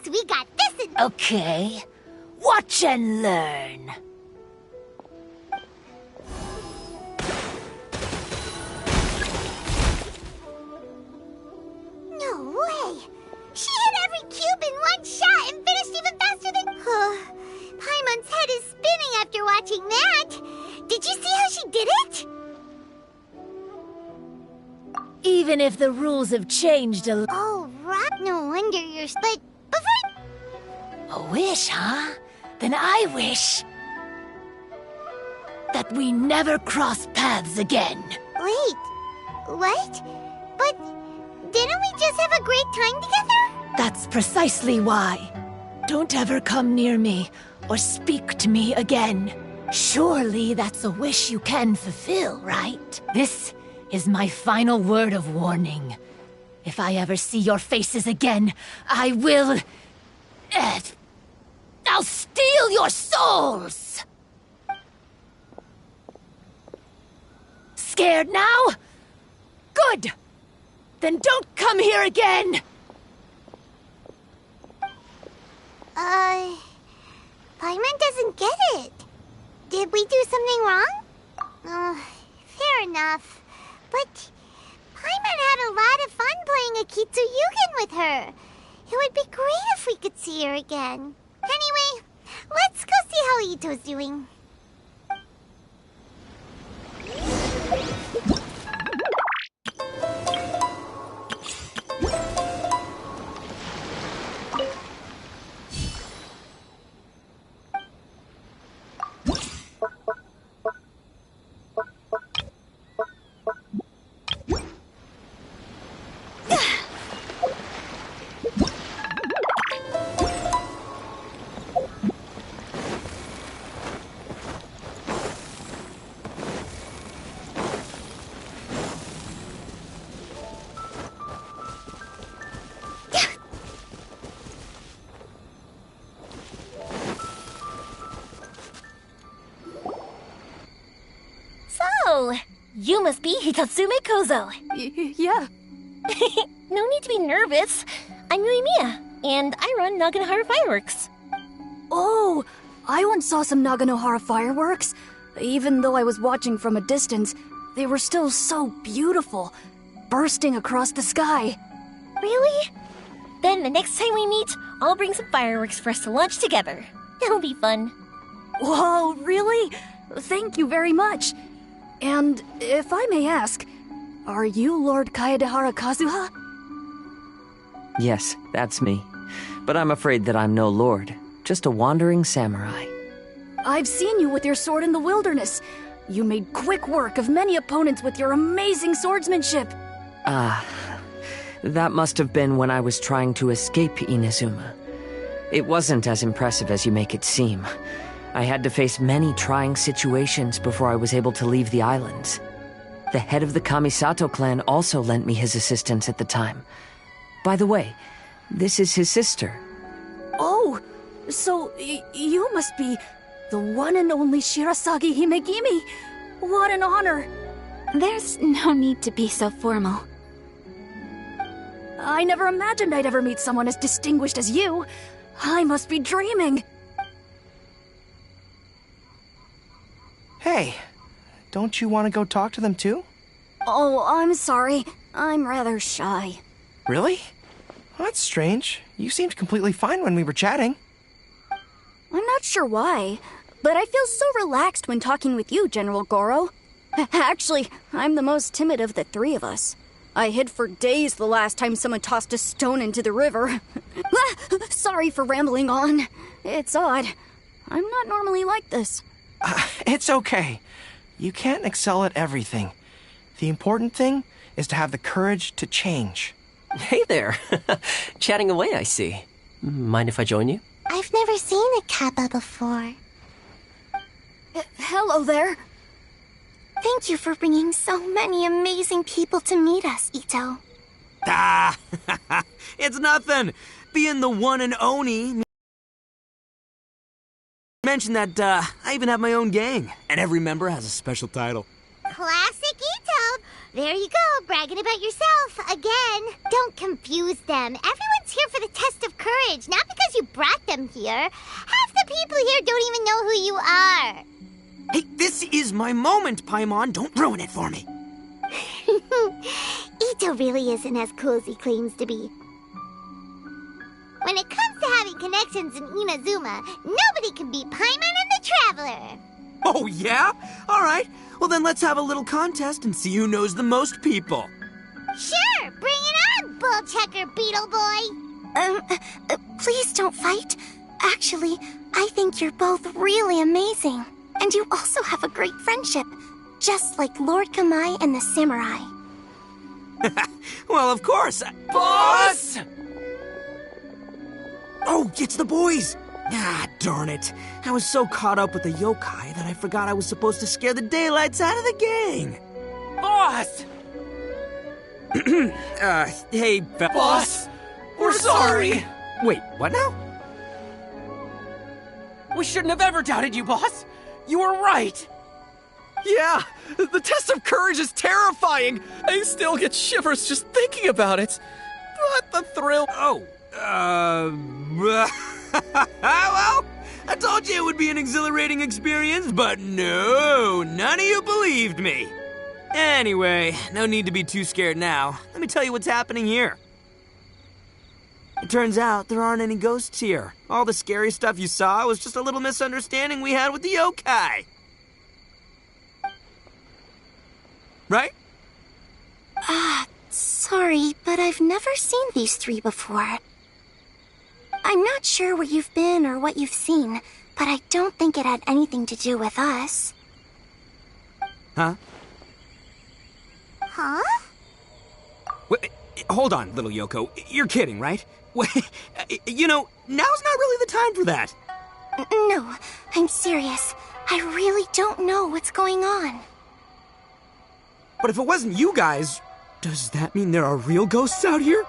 Cause we got this in— Okay. Watch and learn. No way! She hit every cube in one shot and finished even faster than— Paimon's head is spinning after watching that! Did you see how she did it? Even if the rules have changed a Oh, right. No wonder you're— But before— A wish, huh? Then I wish that we never cross paths again. Wait, what? But didn't we just have a great time together? That's precisely why. Don't ever come near me or speak to me again. Surely that's a wish you can fulfill, right? This is my final word of warning. If I ever see your faces again, I will— I'll steal your souls! Scared now? Good! Then don't come here again! Paimon doesn't get it. Did we do something wrong? Fair enough. But Paimon had a lot of fun playing a Kitsuyugen with her. It would be great if we could see her again. Anyway, let's go see how Ito's doing. So, you must be Hitatsume Kozo. Yeah. No need to be nervous. I'm Yuimiya, and I run Naganohara Fireworks. Oh, I once saw some Naganohara fireworks. Even though I was watching from a distance, they were still so beautiful, bursting across the sky. Really? Then the next time we meet, I'll bring some fireworks for us to launch together. It'll be fun. Whoa, really? Thank you very much. And if I may ask, are you Lord Kaedehara Kazuha? Yes, that's me. But I'm afraid that I'm no lord, just a wandering samurai. I've seen you with your sword in the wilderness. You made quick work of many opponents with your amazing swordsmanship. That must have been when I was trying to escape Inazuma. It wasn't as impressive as you make it seem. I had to face many trying situations before I was able to leave the islands. The head of the Kamisato clan also lent me his assistance at the time. By the way, this is his sister. Oh, so you must be the one and only Shirasagi Himegimi. What an honor. There's no need to be so formal. I never imagined I'd ever meet someone as distinguished as you. I must be dreaming. Hey, don't you want to go talk to them too? Oh, I'm sorry. I'm rather shy. Really? Well, that's strange. You seemed completely fine when we were chatting. I'm not sure why, but I feel so relaxed when talking with you, General Goro. Actually, I'm the most timid of the three of us. I hid for days the last time someone tossed a stone into the river. Sorry for rambling on. It's odd. I'm not normally like this. It's okay. You can't excel at everything. The important thing is to have the courage to change. Hey there. Chatting away, I see. Mind if I join you? I've never seen a kappa before. Hello there. Thank you for bringing so many amazing people to meet us, Ito. Ah, it's nothing. Being the one and only. Mention that I even have my own gang, and every member has a special title. Classic Ito. There you go, bragging about yourself again. Don't confuse them. Everyone's Paimon's here for the test of courage, not because you brought them here. Half the people here don't even know who you are. Hey, this is my moment, Paimon. Don't ruin it for me. Ito really isn't as cool as he claims to be. When it comes to having connections in Inazuma, nobody can beat Paimon and the Traveler. Oh, yeah? All right. Well, then let's have a little contest and see who knows the most people. Sure, bring it on, Bullchecker Beetle Boy. Please don't fight. Actually, I think you're both really amazing. And you also have a great friendship, just like Lord Kamai and the Samurai. Well, of course. Boss! Oh, it's the boys! Ah, darn it. I was so caught up with the yokai that I forgot I was supposed to scare the daylights out of the gang. Boss! Hey, Boss! We're sorry! Wait, what now? We shouldn't have ever doubted you, boss! You were right! Yeah, the test of courage is terrifying! I still get shivers just thinking about it. But the thrill... Oh, well, I told you it would be an exhilarating experience, but no, none of you believed me. Anyway, no need to be too scared now. Let me tell you what's happening here. It turns out there aren't any ghosts here. All the scary stuff you saw was just a little misunderstanding we had with the yokai. Right? Sorry, but I've never seen these three before. I'm not sure where you've been or what you've seen, but I don't think it had anything to do with us. Huh? Huh? Wait, hold on, little Yoko. You're kidding, right? Wait, you know, now's not really the time for that. No, I'm serious. I really don't know what's going on. But if it wasn't you guys, does that mean there are real ghosts out here?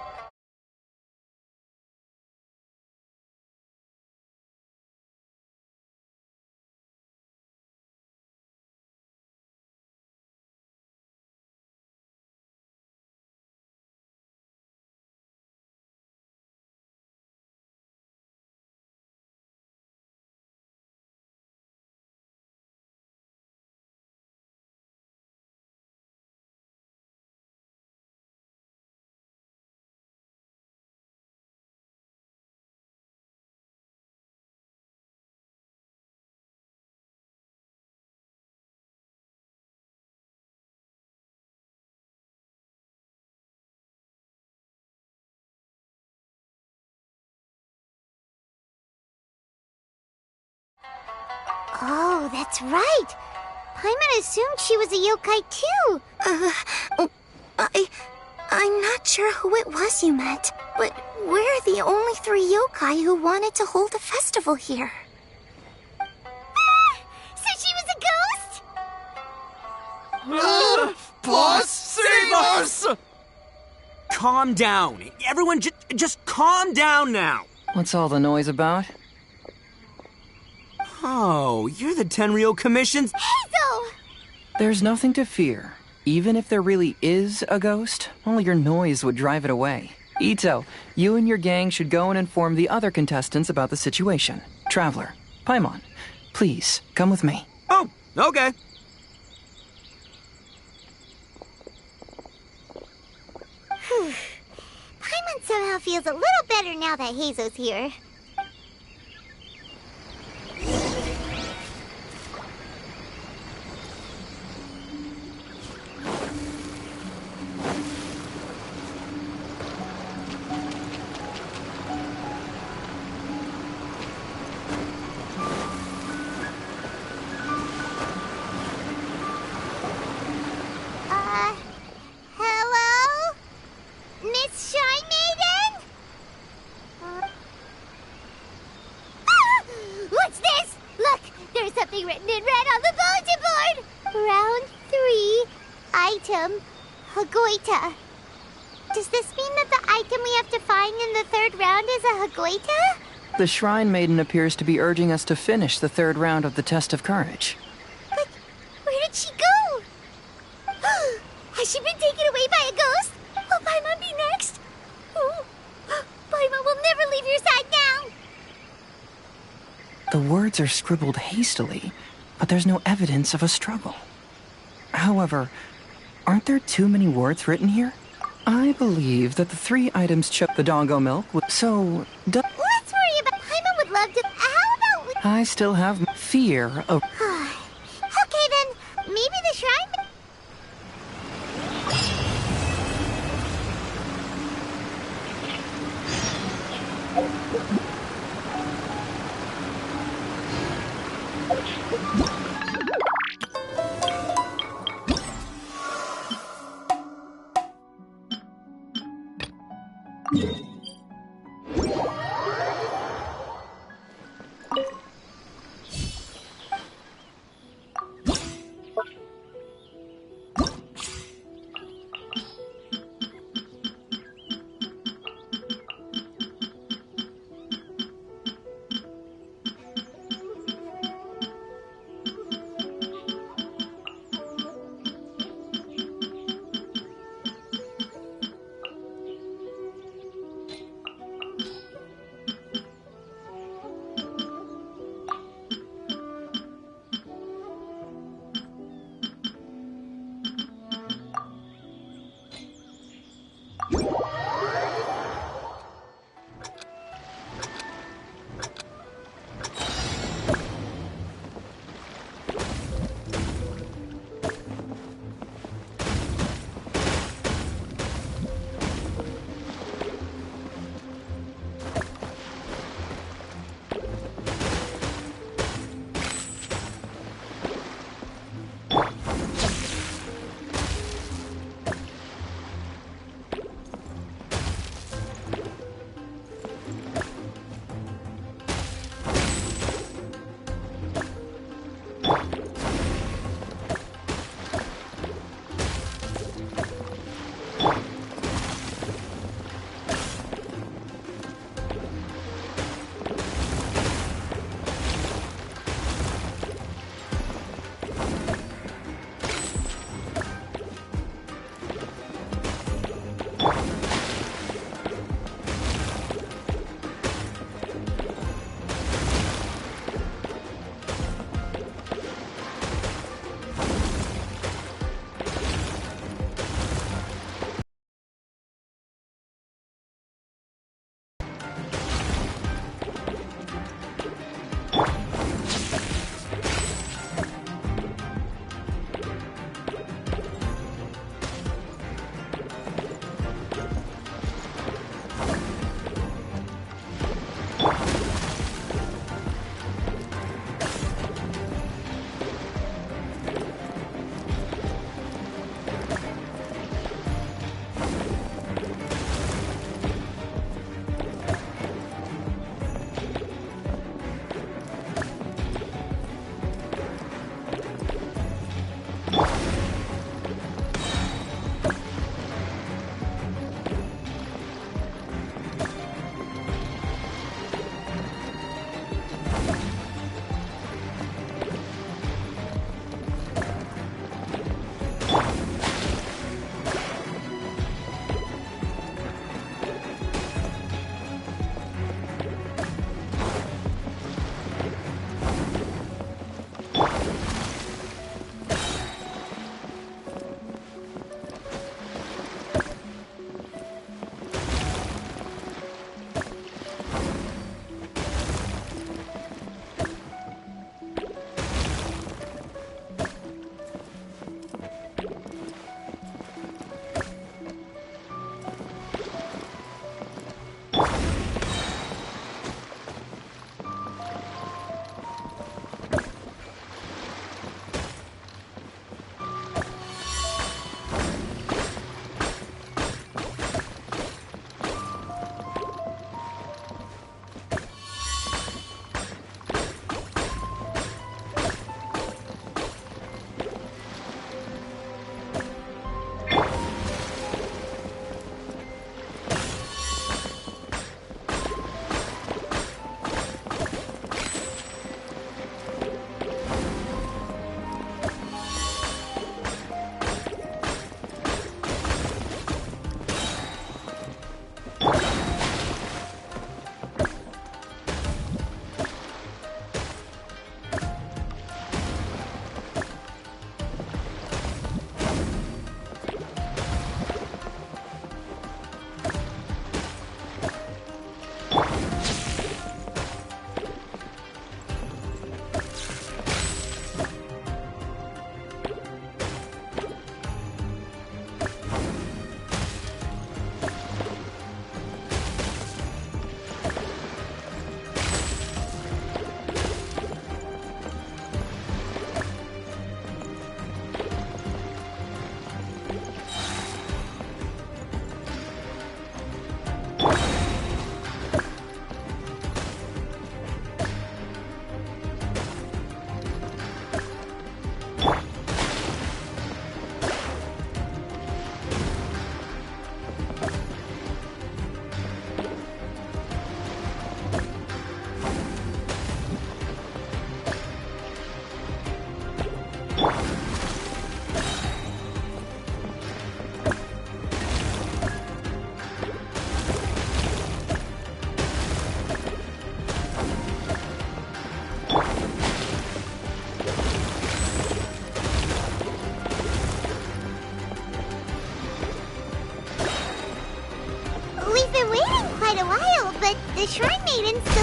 Oh, that's right. Paimon assumed she was a yokai too. I'm not sure who it was you met, but we're the only three yokai who wanted to hold a festival here. So she was a ghost? Boss, save us! Calm down. Everyone just calm down now. What's all the noise about? Oh, you're the Tenryou Commission's... Hazel! There's nothing to fear. Even if there really is a ghost, only your noise would drive it away. Ito, you and your gang should go and inform the other contestants about the situation. Traveler, Paimon, please, come with me. Oh, okay. Paimon somehow feels a little better now that Hazo's here. Hello? Miss Shy Maiden? What's this? Look, there's something written in red on the bulletin board. Round 3, item, Hagoita. Does this mean that the item we have to find in the 3rd round is a Hagoita? The Shrine Maiden appears to be urging us to finish the 3rd round of the Test of Courage. But where did she go? Has she been taken away by a ghost? Will Paimon be next? Oh, Paimon The words are scribbled hastily, but there's no evidence of a struggle. However, aren't there too many words written here? I believe that the 3 items chose the Dongo milk, so... Let's worry about... Paimon would love to... How about we... I still have fear of... Okay then, maybe the shrine...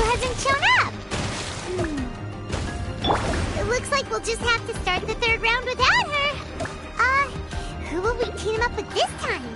hasn't shown up. It looks like we'll just have to start the third round without her. Who will we team up with this time?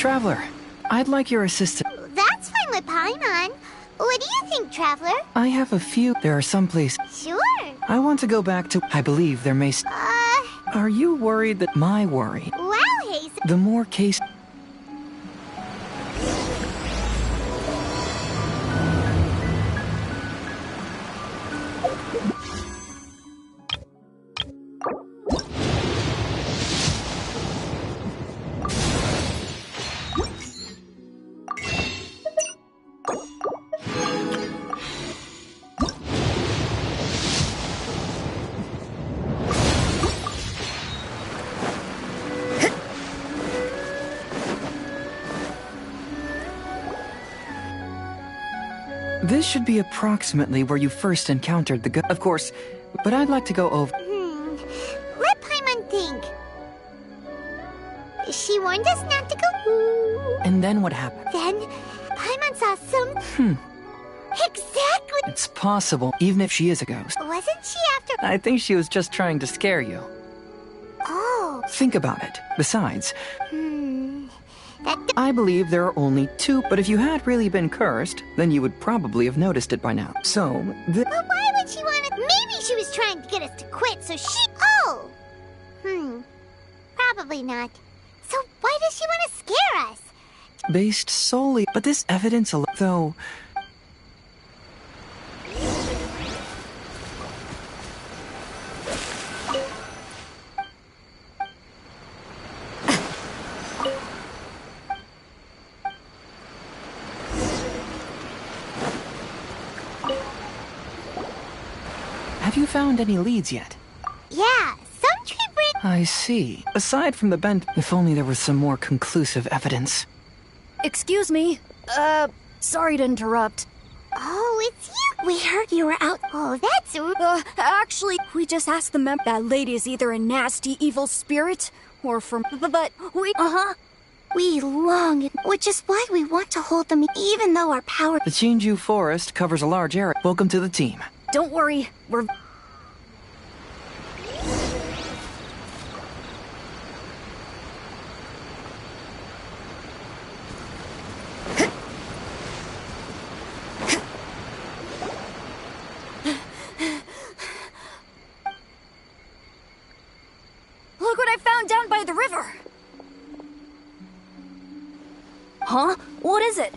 Traveler, I'd like your assistance. That's fine with Paimon. What do you think, Traveler? I have a few. There are some places. Sure. I want to go back to. I believe there may. Are you worried that my worry? Wow, Hazel. The more case. This should be approximately where you first encountered the Of course, but I'd like to go over. Let Paimon think. She warned us not to go. And then what happened? Then Paimon saw some. Exactly. It's possible, even if she is a ghost. Wasn't she after? I think she was just trying to scare you. Oh. Think about it. Besides, That. I believe there are only two, but if you had really been cursed, then you would probably have noticed it by now. So, But why would she want to? Maybe she was trying to get us to quit, so she. Oh. Probably not. So why does she want to scare us? based solely, but this evidence alone, though. Have you found any leads yet? Yeah, some tree branch. I see. Aside from the bent, if only there was some more conclusive evidence. Excuse me. Sorry to interrupt. Oh, it's you. We heard you were out. Oh, that's. Actually, we just asked the member. That lady is either a nasty, evil spirit, or from. But we. We long, which is why we want to hold them, even though our power. The Chinju Forest covers a large area. Welcome to the team. Don't worry, we're. Look what I found down by the river! Huh? What is it?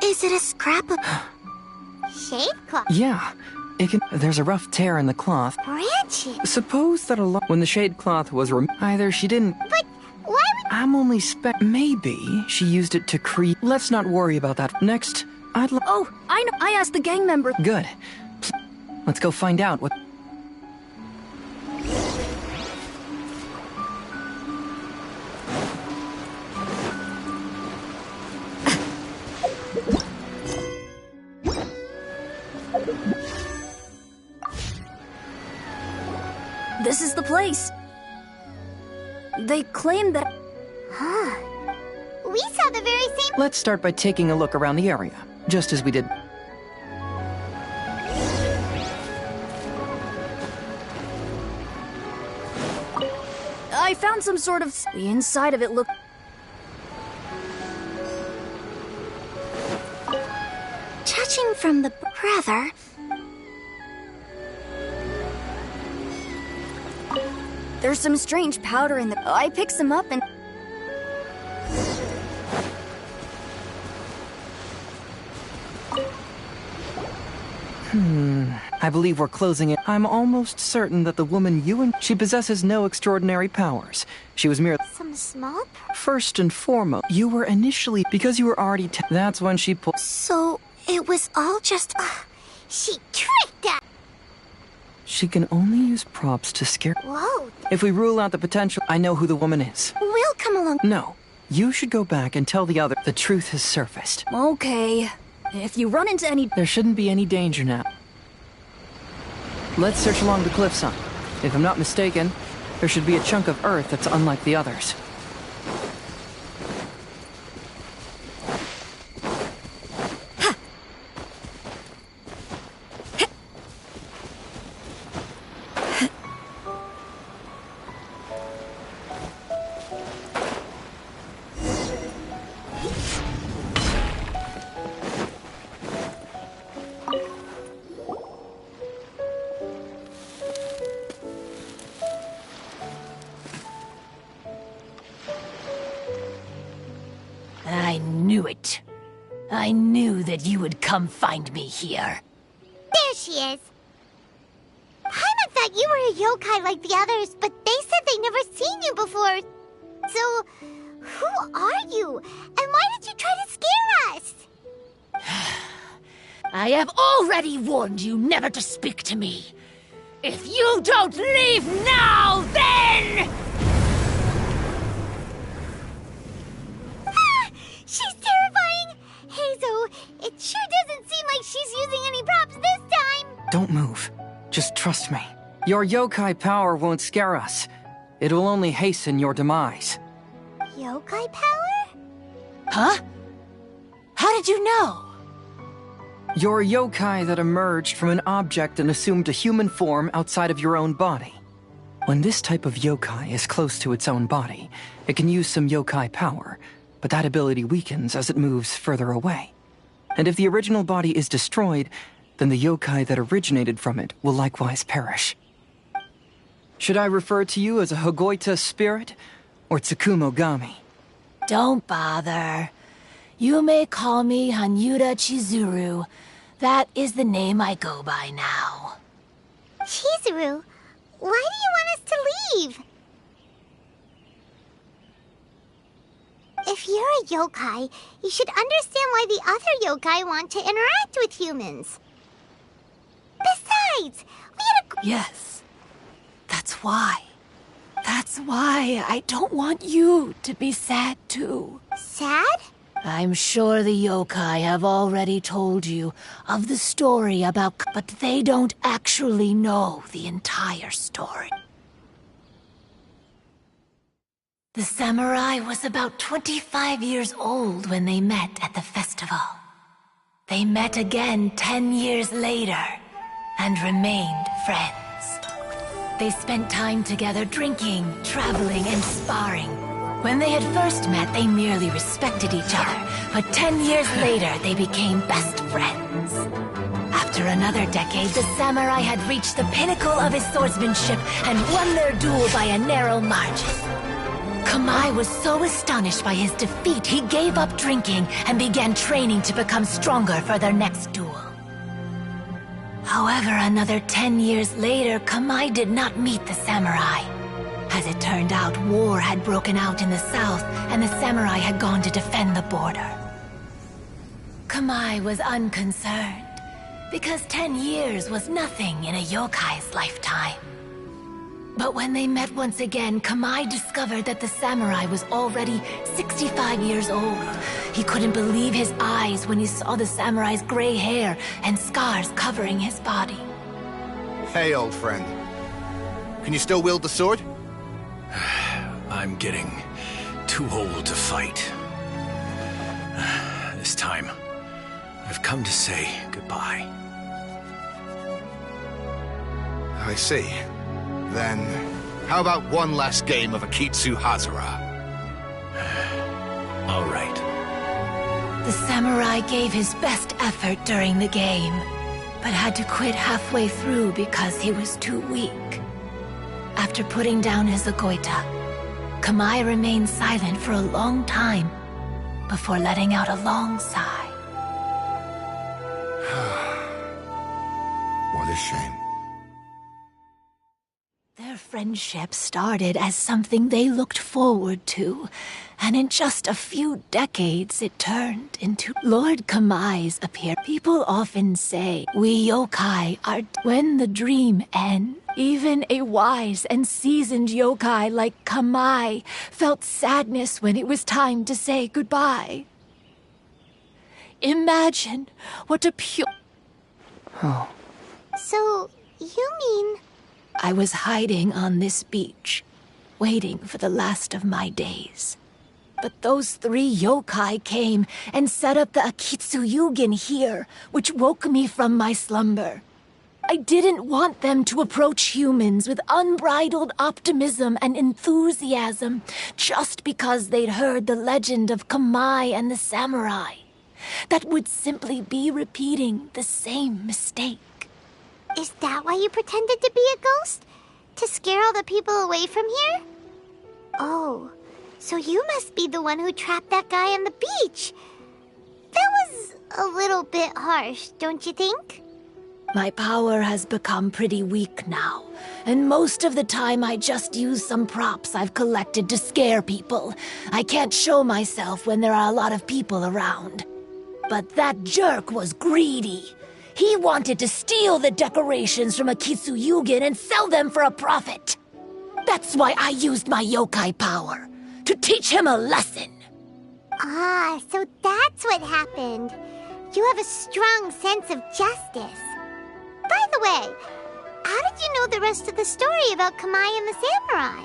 Is it a scrap of Shade cloth. Yeah, it can. There's a rough tear in the cloth. Branches. Suppose that when the shade cloth was either she didn't. But why would. I'm only maybe she used it to create. Let's not worry about that. Next, I'd. Oh, I know. I asked the gang member. Good. Let's go find out what. This is the place. They claim that. We saw the very same. Let's start by taking a look around the area, just as we did. I found some sort of. The inside of it looked. Judging from the brother. There's some strange powder in the. I picked some up and. I believe we're closing it. I'm almost certain that the woman she possesses no extraordinary powers. She was merely. Some small. First and foremost, you were initially because you were already. That's when she pulled. So it was all just. She tricked us. She can only use props to scare. Whoa. If we rule out the potential, I know who the woman is. We'll come along. No, you should go back and tell the other. The truth has surfaced. Okay. If you run into any. There shouldn't be any danger now. Let's search along the cliffside. If I'm not mistaken, there should be a chunk of earth that's unlike the others. I knew it. I knew that you would come find me here. There she is. Paimon thought you were a yokai like the others, but they said they never seen you before. So, who are you? And why did you try to scare us? I have already warned you never to speak to me. If you don't leave now, then... She's terrifying! Hazel, it sure doesn't seem like she's using any props this time! Don't move. Just trust me. Your yokai power won't scare us. It will only hasten your demise. Yokai power? Huh? How did you know? You're a yokai that emerged from an object and assumed a human form outside of your own body. When this type of yokai is close to its own body, it can use some yokai power, but that ability weakens as it moves further away. And if the original body is destroyed, then the yokai that originated from it will likewise perish. Should I refer to you as a Hagoita spirit or Tsukumogami? Don't bother. You may call me Hanyuda Chizuru. That is the name I go by now. Chizuru, why do you want us to leave? If you're a yokai, you should understand why the other yokai want to interact with humans. Besides, we had a... Yes, that's why. That's why I don't want you to be sad too. Sad? I'm sure the yokai have already told you of the story about... But they don't actually know the entire story. The samurai was about 25 years old when they met at the festival. They met again 10 years later and remained friends. They spent time together drinking, traveling, and sparring. When they had first met, they merely respected each other, but 10 years later, they became best friends. After another decade, the samurai had reached the pinnacle of his swordsmanship and won their duel by a narrow margin. Kamai was so astonished by his defeat, he gave up drinking and began training to become stronger for their next duel. However, another 10 years later, Kamai did not meet the samurai. As it turned out, war had broken out in the south, and the samurai had gone to defend the border. Kamai was unconcerned, because 10 years was nothing in a yokai's lifetime. But when they met once again, Kamai discovered that the samurai was already 65 years old. He couldn't believe his eyes when he saw the samurai's gray hair and scars covering his body. Hey, old friend. Can you still wield the sword? I'm getting too old to fight. This time, I've come to say goodbye. I see. Then, how about one last game of Akitsu Hazara? All right. The samurai gave his best effort during the game, but had to quit halfway through because he was too weak. After putting down his agoita, Kamai remained silent for a long time before letting out a long sigh. What a shame. Their friendship started as something they looked forward to, and in just a few decades it turned into Lord Kamai's appearance. People often say, we yokai are when the dream ends. Even a wise and seasoned yokai like Kamai felt sadness when it was time to say goodbye. Imagine what a pure... Oh. So, you mean... I was hiding on this beach, waiting for the last of my days. But those 3 yokai came and set up the Akitsu Yugen here, which woke me from my slumber. I didn't want them to approach humans with unbridled optimism and enthusiasm just because they'd heard the legend of Kamai and the samurai. That would simply be repeating the same mistake. Is that why you pretended to be a ghost? To scare all the people away from here? Oh, So you must be the one who trapped that guy on the beach. That was a little bit harsh, don't you think? My power has become pretty weak now, and most of the time I just use some props I've collected to scare people. I can't show myself when there are a lot of people around. But that jerk was greedy. He wanted to steal the decorations from Akitsu Yugen and sell them for a profit. That's why I used my yokai power, to teach him a lesson. Ah, so that's what happened. You have a strong sense of justice. By the way, how did you know the rest of the story about Kamai and the samurai?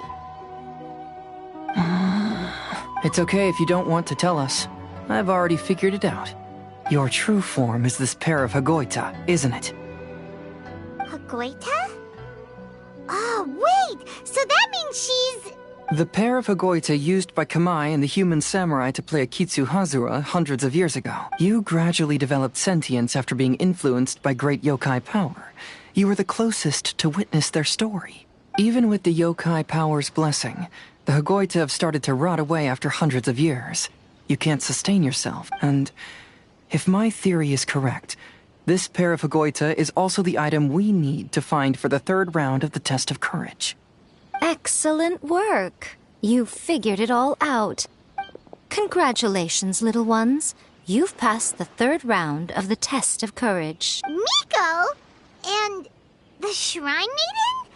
It's okay if you don't want to tell us. I've already figured it out. Your true form is this pair of Hagoita, isn't it? Hagoita? Oh, wait! So that means she's... The pair of Hagoita used by Kamai and the human samurai to play Akitsu Hazura hundreds of years ago. You gradually developed sentience after being influenced by great yokai power. You were the closest to witness their story. Even with the yokai power's blessing, the Hagoita have started to rot away after hundreds of years. You can't sustain yourself, and if my theory is correct, this pair of Hagoita is also the item we need to find for the third round of the test of courage. Excellent work. You figured it all out. Congratulations, little ones. You've passed the third round of the test of courage. Miko? And the Shrine Maiden?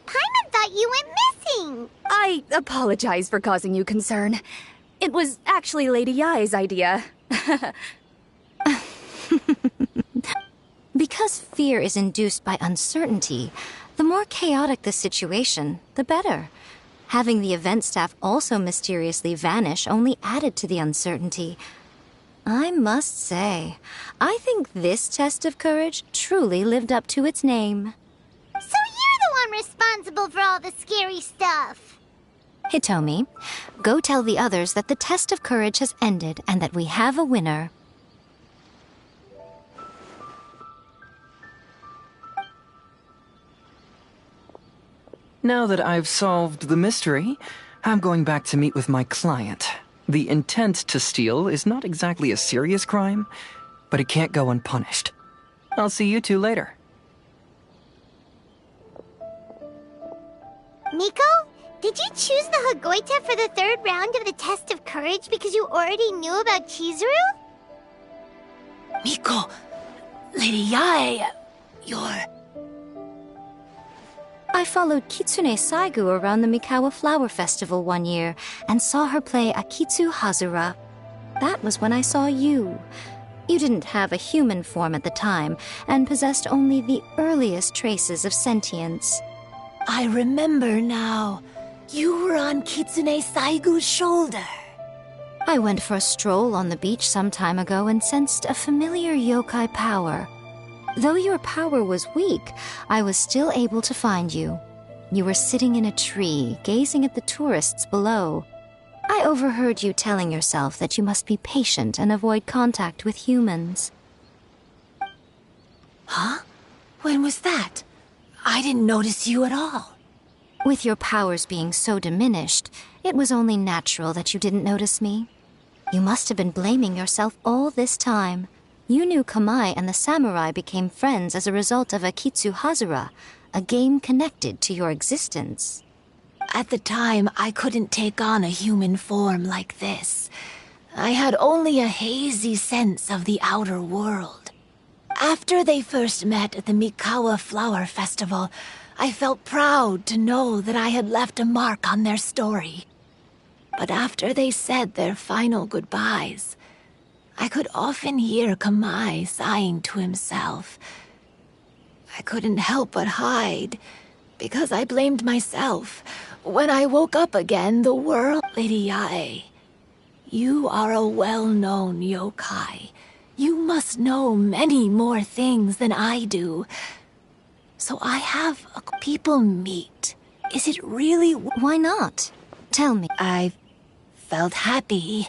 Paimon thought you went missing. I apologize for causing you concern. It was actually Lady Yai's idea. Because fear is induced by uncertainty, the more chaotic the situation, the better. Having the event staff also mysteriously vanish only added to the uncertainty. I must say, I think this test of courage truly lived up to its name. So you're the one responsible for all the scary stuff. Hitomi, go tell the others that the test of courage has ended and that we have a winner. Now that I've solved the mystery, I'm going back to meet with my client. The intent to steal is not exactly a serious crime, but it can't go unpunished. I'll see you two later. Miko, did you choose the Hagoita for the third round of the test of courage because you already knew about Chizuru? Miko, Lady Yae, you're... I followed Kitsune Saigu around the Mikawa Flower Festival one year and saw her play Akitsu Hazura. That was when I saw you. You didn't have a human form at the time and possessed only the earliest traces of sentience. I remember now. You were on Kitsune Saigu's shoulder. I went for a stroll on the beach some time ago and sensed a familiar yokai power. Though your power was weak, I was still able to find you. You were sitting in a tree, gazing at the tourists below. I overheard you telling yourself that you must be patient and avoid contact with humans. Huh? When was that? I didn't notice you at all. With your powers being so diminished, it was only natural that you didn't notice me. You must have been blaming yourself all this time. You knew Kamai and the samurai became friends as a result of Akitsu Hazura, a game connected to your existence. At the time, I couldn't take on a human form like this. I had only a hazy sense of the outer world. After they first met at the Mikawa Flower Festival, I felt proud to know that I had left a mark on their story. But after they said their final goodbyes, I could often hear Kamai sighing to himself. I couldn't help but hide, because I blamed myself. When I woke up again, the world... Lady Yae, you are a well-known yokai. You must know many more things than I do. So I have people meet. Is it really... Why not? Tell me. I felt happy,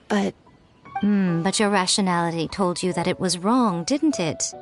but... But your rationality told you that it was wrong, didn't it?